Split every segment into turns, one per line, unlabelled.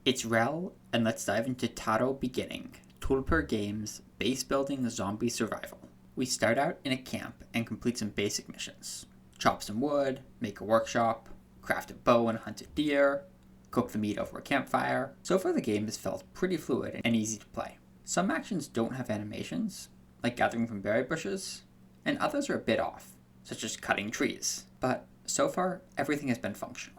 It's Rell, and let's dive into Taora Beginning, Tulper Games base building zombie survival. We start out in a camp and complete some basic missions. Chop some wood, make a workshop, craft a bow and hunt a deer, cook the meat over a campfire. So far the game has felt pretty fluid and easy to play. Some actions don't have animations, like gathering from berry bushes, and others are a bit off, such as cutting trees. But so far, everything has been functional.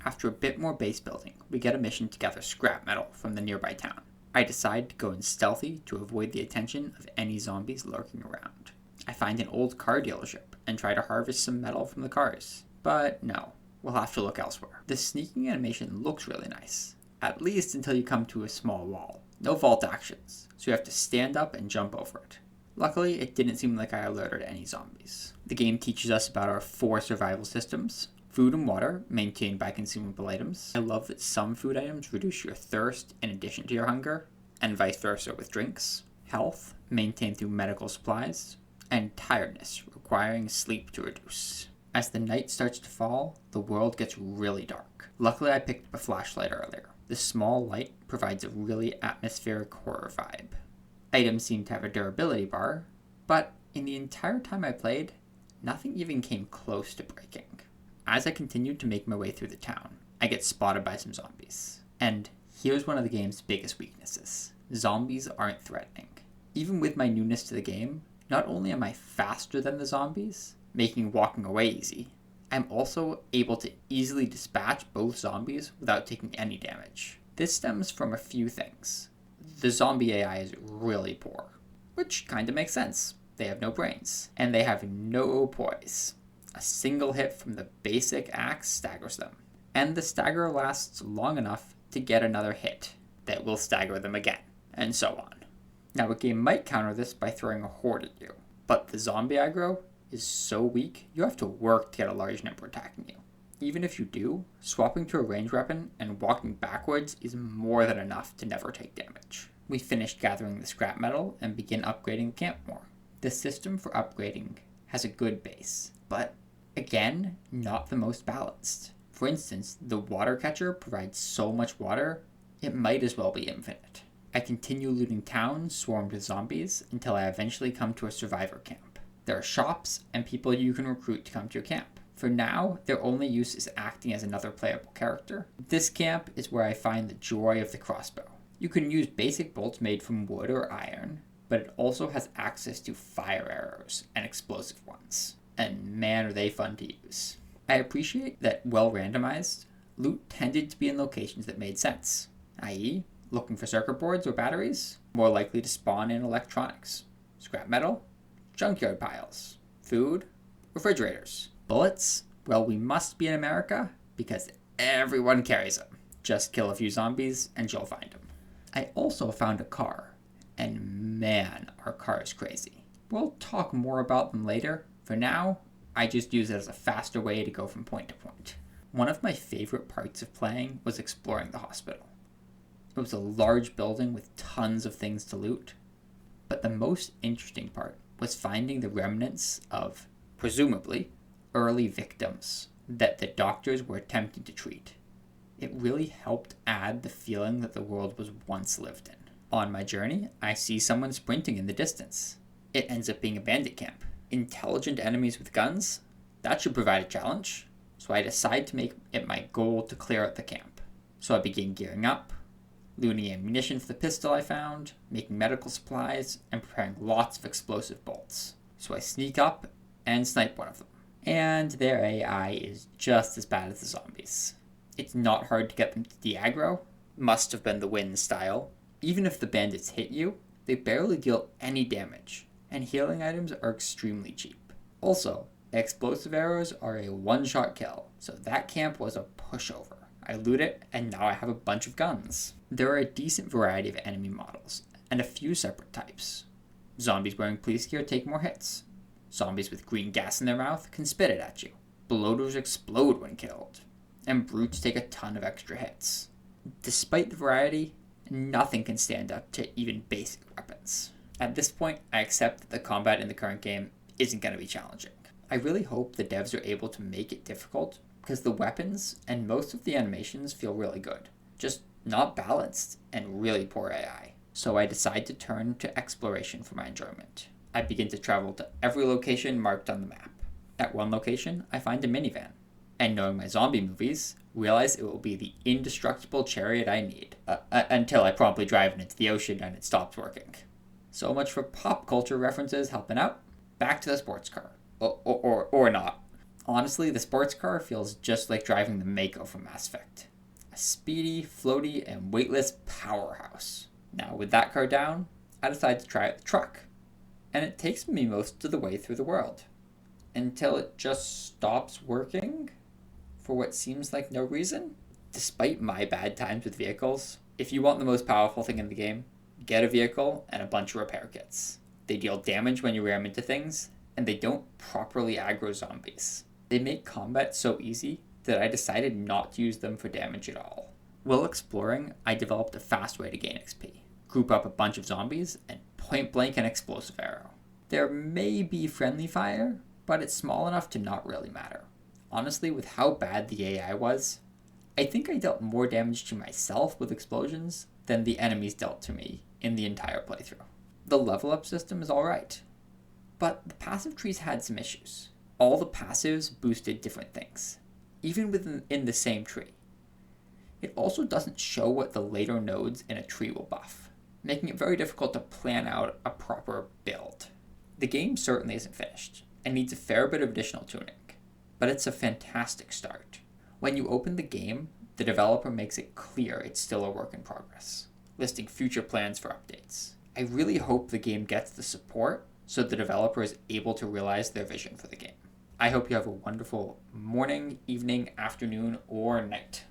After a bit more base building, we get a mission to gather scrap metal from the nearby town. I decide to go in stealthy to avoid the attention of any zombies lurking around. I find an old car dealership and try to harvest some metal from the cars. But no, we'll have to look elsewhere. The sneaking animation looks really nice, at least until you come to a small wall. No vault actions, so you have to stand up and jump over it. Luckily, it didn't seem like I alerted any zombies. The game teaches us about our 4 survival systems. Food and water, maintained by consumable items. I love that some food items reduce your thirst in addition to your hunger, and vice versa with drinks. Health, maintained through medical supplies. And tiredness, requiring sleep to reduce. As the night starts to fall, the world gets really dark. Luckily, I picked up a flashlight earlier. This small light provides a really atmospheric horror vibe. Items seem to have a durability bar, but in the entire time I played, nothing even came close to breaking. As I continued to make my way through the town, I get spotted by some zombies. And here's one of the game's biggest weaknesses. Zombies aren't threatening. Even with my newness to the game, not only am I faster than the zombies, making walking away easy, I'm also able to easily dispatch both zombies without taking any damage. This stems from a few things. The zombie AI is really poor, which kinda makes sense. They have no brains, and they have no poise. A single hit from the basic axe staggers them, and the stagger lasts long enough to get another hit that will stagger them again, and so on. Now, a game might counter this by throwing a horde at you, but the zombie aggro is so weak, you have to work to get a large number attacking you. Even if you do, swapping to a ranged weapon and walking backwards is more than enough to never take damage. We finished gathering the scrap metal and begin upgrading the camp more. The system for upgrading has a good base, but again, not the most balanced. For instance, the water catcher provides so much water, it might as well be infinite. I continue looting towns swarmed with zombies until I eventually come to a survivor camp. There are shops and people you can recruit to come to your camp. For now, their only use is acting as another playable character. This camp is where I find the joy of the crossbow. You can use basic bolts made from wood or iron, but it also has access to fire arrows and explosive ones. And man, are they fun to use. I appreciate that, well randomized, loot tended to be in locations that made sense, i.e., looking for circuit boards or batteries, more likely to spawn in electronics. Scrap metal, junkyard piles. Food, refrigerators. Bullets, well, we must be in America because everyone carries them. Just kill a few zombies and you'll find them. I also found a car, and man, our car is crazy. We'll talk more about them later. For now, I just use it as a faster way to go from point to point. One of my favorite parts of playing was exploring the hospital. It was a large building with tons of things to loot, but the most interesting part was finding the remnants of, presumably, early victims that the doctors were attempting to treat. It really helped add the feeling that the world was once lived in. On my journey, I see someone sprinting in the distance. It ends up being a bandit camp. Intelligent enemies with guns? That should provide a challenge. So I decide to make it my goal to clear out the camp. So I begin gearing up, looting ammunition for the pistol I found, making medical supplies, and preparing lots of explosive bolts. So I sneak up and snipe one of them. And their AI is just as bad as the zombies. It's not hard to get them to de-aggro. Must have been the win style. Even if the bandits hit you, they barely deal any damage, and healing items are extremely cheap. Also, explosive arrows are a one-shot kill, so that camp was a pushover. I loot it, and now I have a bunch of guns. There are a decent variety of enemy models, and a few separate types. Zombies wearing police gear take more hits. Zombies with green gas in their mouth can spit it at you. Bloaters explode when killed. And brutes take a ton of extra hits. Despite the variety, nothing can stand up to even basic weapons. At this point, I accept that the combat in the current game isn't going to be challenging. I really hope the devs are able to make it difficult, because the weapons and most of the animations feel really good, just not balanced, and really poor AI. So I decide to turn to exploration for my enjoyment. I begin to travel to every location marked on the map. At one location, I find a minivan, and knowing my zombie movies, realize it will be the indestructible chariot I need, until I promptly drive it into the ocean and it stops working. So much for pop culture references helping out. Back to the sports car. Or not. Honestly, the sports car feels just like driving the Mako from Mass Effect. A speedy, floaty, and weightless powerhouse. Now, with that car down, I decide to try out the truck. And it takes me most of the way through the world. Until it just stops working? For what seems like no reason? Despite my bad times with vehicles, if you want the most powerful thing in the game, get a vehicle and a bunch of repair kits. They deal damage when you ram into things, and they don't properly aggro zombies. They make combat so easy that I decided not to use them for damage at all. While exploring, I developed a fast way to gain XP. Group up a bunch of zombies and point blank an explosive arrow. There may be friendly fire, but it's small enough to not really matter. Honestly, with how bad the AI was, I think I dealt more damage to myself with explosions than the enemies dealt to me in the entire playthrough. The level up system is alright, but the passive trees had some issues. All the passives boosted different things, even within the same tree. It also doesn't show what the later nodes in a tree will buff, making it very difficult to plan out a proper build. The game certainly isn't finished, and needs a fair bit of additional tuning, but it's a fantastic start. When you open the game, the developer makes it clear it's still a work in progress, listing future plans for updates. I really hope the game gets the support so the developer is able to realize their vision for the game. I hope you have a wonderful morning, evening, afternoon, or night.